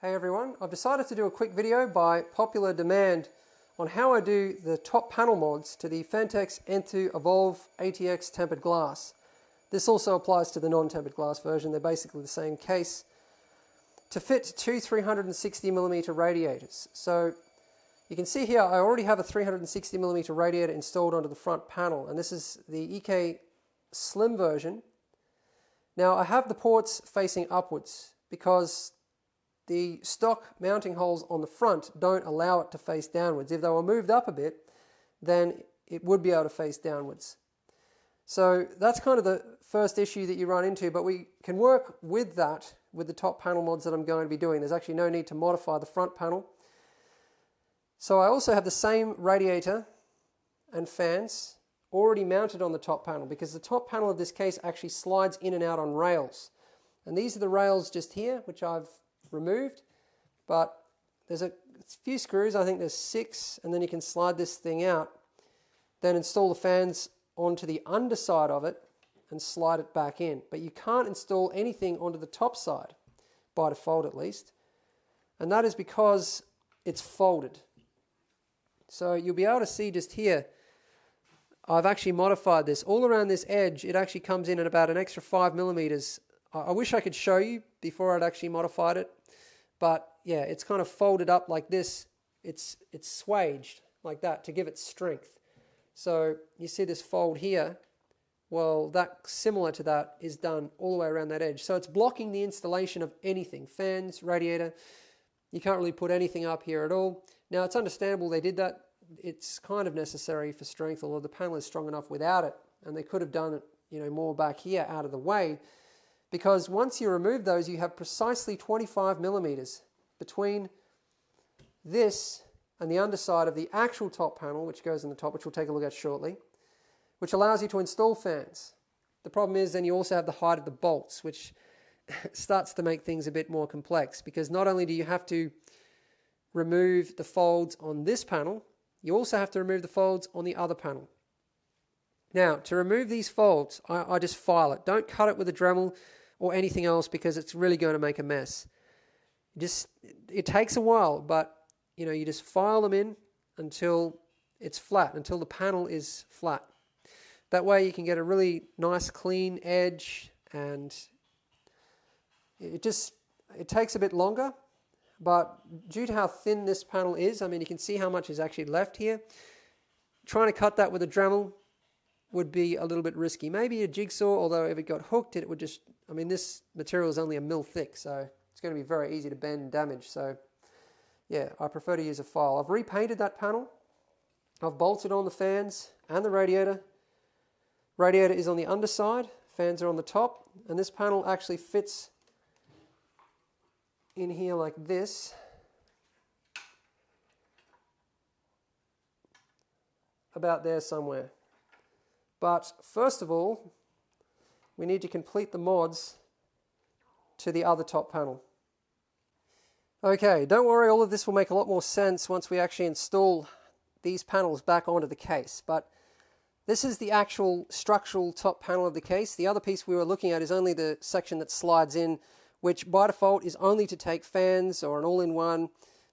Hey everyone, I've decided to do a quick video by popular demand on how I do the top panel mods to the Phanteks Enthoo Evolv ATX tempered glass. This also applies to the non-tempered glass version. They're basically the same case. To fit two 360mm radiators. So you can see here I already have a 360mm radiator installed onto the front panel, and this is the EK Slim version. Now I have the ports facing upwards because the stock mounting holes on the front don't allow it to face downwards. If they were moved up a bit, then it would be able to face downwards. So that's kind of the first issue that you run into, but we can work with that with the top panel mods that I'm going to be doing. There's actually no need to modify the front panel. So I also have the same radiator and fans already mounted on the top panel, because the top panel of this case actually slides in and out on rails. And these are the rails just here, which I've removed, but there's a few screws. I think there's 6, and then you can slide this thing out, then install the fans onto the underside of it and slide it back in. But you can't install anything onto the top side, by default at least, and that is because it's folded. So you'll be able to see just here, I've actually modified this. All around this edge, it actually comes in at about an extra 5mm. I wish I could show you before I'd actually modified it, but yeah, it's kind of folded up like this. It's swaged like that to give it strength. So you see this fold here. Well, that similar to that is done all the way around that edge. So it's blocking the installation of anything, fans, radiator. You can't really put anything up here at all. Now it's understandable they did that. It's kind of necessary for strength, although the panel is strong enough without it, and they could have done it, more back here out of the way, because once you remove those, you have precisely 25mm between this and the underside of the actual top panel, which goes in the top, which we'll take a look at shortly, which allows you to install fans. The problem is then you also have the height of the bolts, which starts to make things a bit more complex, because not only do you have to remove the folds on this panel, you also have to remove the folds on the other panel. Now, to remove these folds, I just file it. Don't cut it with a Dremel or anything else, because it's really going to make a mess. It takes a while, but you just file them in until it's flat, until the panel is flat. That way you can get a really nice clean edge, and it takes a bit longer. But due to how thin this panel is, you can see how much is actually left here. Trying to cut that with a Dremel would be a little bit risky. Maybe a jigsaw, although if it got hooked, it would just, this material is only 1 mil thick, so it's going to be very easy to bend and damage. So yeah, I prefer to use a file. I've repainted that panel. I've bolted on the fans and the radiator. Radiator is on the underside, fans are on the top, and this panel actually fits in here like this, about there somewhere. But first of all, we need to complete the mods to the other top panel. Okay, don't worry, all of this will make a lot more sense once we actually install these panels back onto the case. But this is the actual structural top panel of the case. The other piece we were looking at is only the section that slides in, which by default is only to take fans or an all-in-one,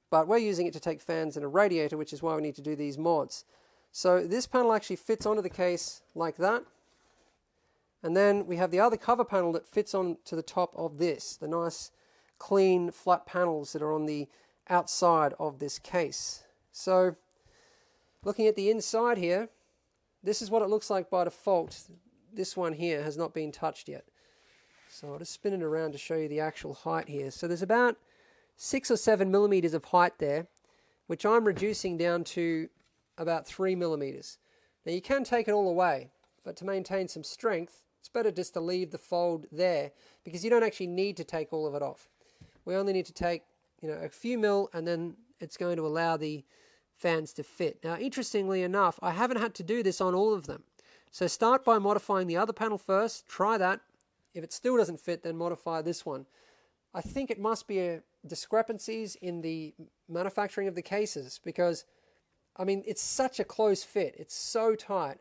but we're using it to take fans and a radiator, which is why we need to do these mods. So this panel actually fits onto the case like that, and then we have the other cover panel that fits on to the top of this, the nice clean flat panels that are on the outside of this case. So looking at the inside here, this is what it looks like by default. This one here has not been touched yet. So I'll just spin it around to show you the actual height here. So there's about 6 or 7mm of height there, which I'm reducing down to about 3mm. Now you can take it all away, but to maintain some strength, it's better just to leave the fold there, because you don't actually need to take all of it off. We only need to take a few mil, and then it's going to allow the fans to fit. Now interestingly enough, I haven't had to do this on all of them. So start by modifying the other panel first, try that. If it still doesn't fit, then modify this one. I think it must be discrepancies in the manufacturing of the cases, because it's such a close fit. It's so tight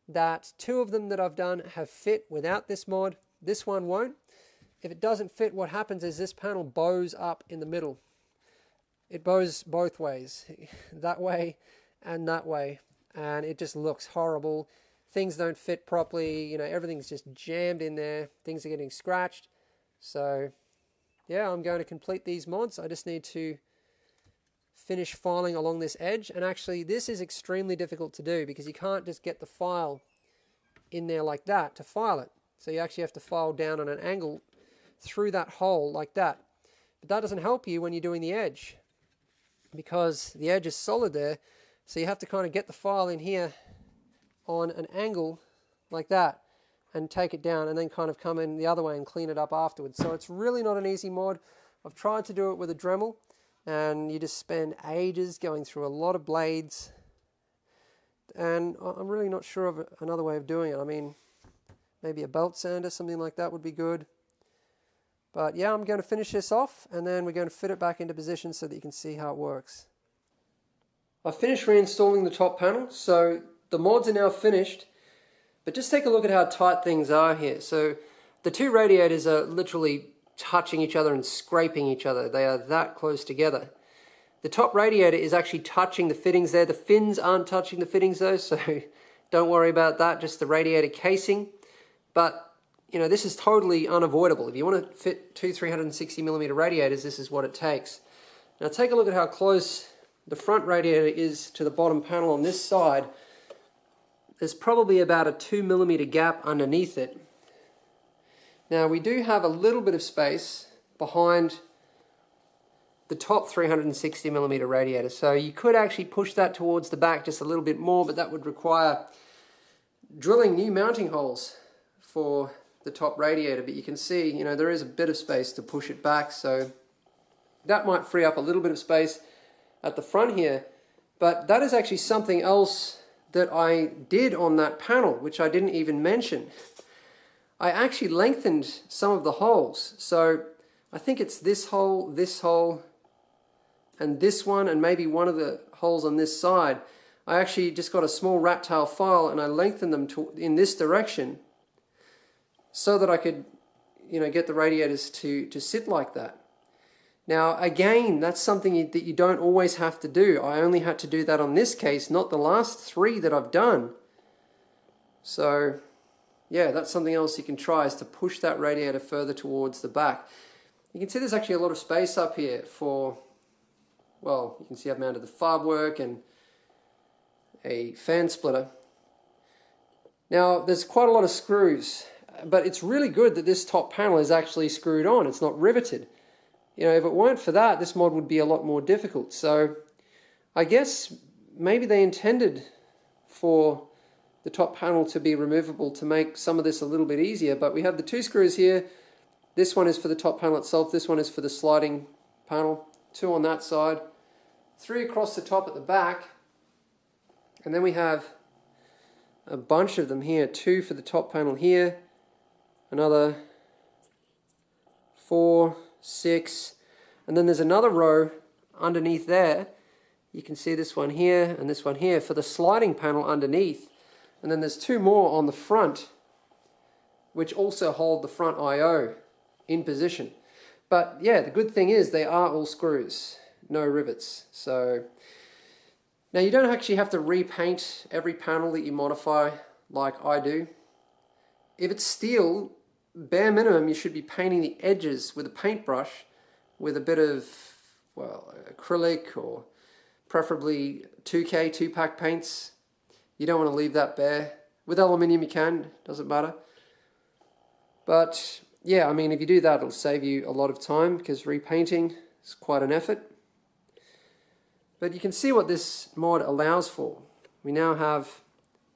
that 2 of them that I've done have fit without this mod. This one won't. If it doesn't fit, what happens is this panel bows up in the middle. it bows both ways, that way and that way, and it just looks horrible. Things don't fit properly, you know, everything's just jammed in there, things are getting scratched. So yeah, I'm going to complete these mods. I just need to finish filing along this edge, and actually this is extremely difficult to do because you can't just get the file in there like that to file it. So you actually have to file down on an angle through that hole like that. But that doesn't help you when you're doing the edge, because the edge is solid there, so you have to kind of get the file in here on an angle like that and take it down, and then kind of come in the other way and clean it up afterwards. So it's really not an easy mod. I've tried to do it with a Dremel, and you just spend ages going through a lot of blades, and I'm really not sure of another way of doing it. I mean, maybe a belt sander, something like that would be good. But yeah, I'm going to finish this off, and then we're going to fit it back into position so that you can see how it works. I've finished reinstalling the top panel, so the mods are now finished, but just take a look at how tight things are here. So the two radiators are literally touching each other and scraping each other. They are that close together. The top radiator is actually touching the fittings there. The fins aren't touching the fittings though, so don't worry about that, just the radiator casing. But you know, this is totally unavoidable. If you want to fit two 360mm radiators, this is what it takes. Now take a look at how close the front radiator is to the bottom panel on this side. There's probably about a 2mm gap underneath it. Now we do have a little bit of space behind the top 360mm radiator, so you could actually push that towards the back just a little bit more, but that would require drilling new mounting holes for the top radiator. But you can see, you know, there is a bit of space to push it back, so that might free up a little bit of space at the front here. But that is actually something else that I did on that panel, which I didn't even mention. I actually lengthened some of the holes. So I think it's this hole, and this one, and maybe one of the holes on this side. I actually just got a small rat tail file and I lengthened them in this direction so that I could, you know, get the radiators to sit like that. Now again, that's something that you don't always have to do. I only had to do that on this case, not the last three that I've done. So yeah, that's something else you can try, is to push that radiator further towards the back. You can see there's actually a lot of space up here for, well, you can see I've mounted the farb work and a fan splitter. Now there's quite a lot of screws, but it's really good that this top panel is actually screwed on. It's not riveted. You know, if it weren't for that, this mod would be a lot more difficult. So I guess maybe they intended for the top panel to be removable to make some of this a little bit easier. But we have the two screws here. This one is for the top panel itself. This one is for the sliding panel. Two on that side. Three across the top at the back. And then we have a bunch of them here. Two for the top panel here. Another 4, 6, and then there's another row underneath there. You can see this one here and this one here for the sliding panel underneath, and then there's two more on the front which also hold the front I/O in position. But yeah, the good thing is they are all screws, no rivets. So now you don't actually have to repaint every panel that you modify like I do. If it's steel, bare minimum you should be painting the edges with a paintbrush with a bit of, well, acrylic or preferably 2K, 2-pack paints. You don't want to leave that bare. With aluminium you can, doesn't matter. But yeah, I mean, if you do that it'll save you a lot of time, because repainting is quite an effort. But you can see what this mod allows for. We now have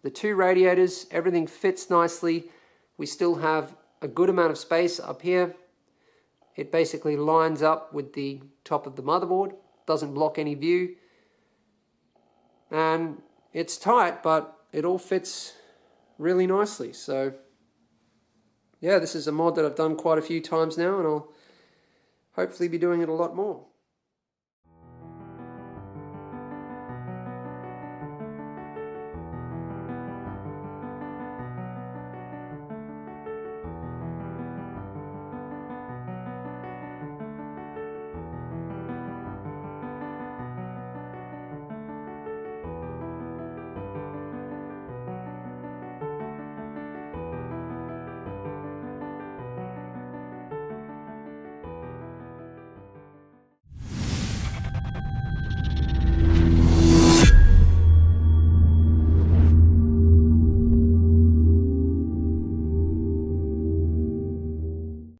the two radiators, everything fits nicely. We still have a good amount of space up here. It basically lines up with the top of the motherboard, doesn't block any view, and it's tight, but it all fits really nicely. So yeah, this is a mod that I've done quite a few times now, and I'll hopefully be doing it a lot more.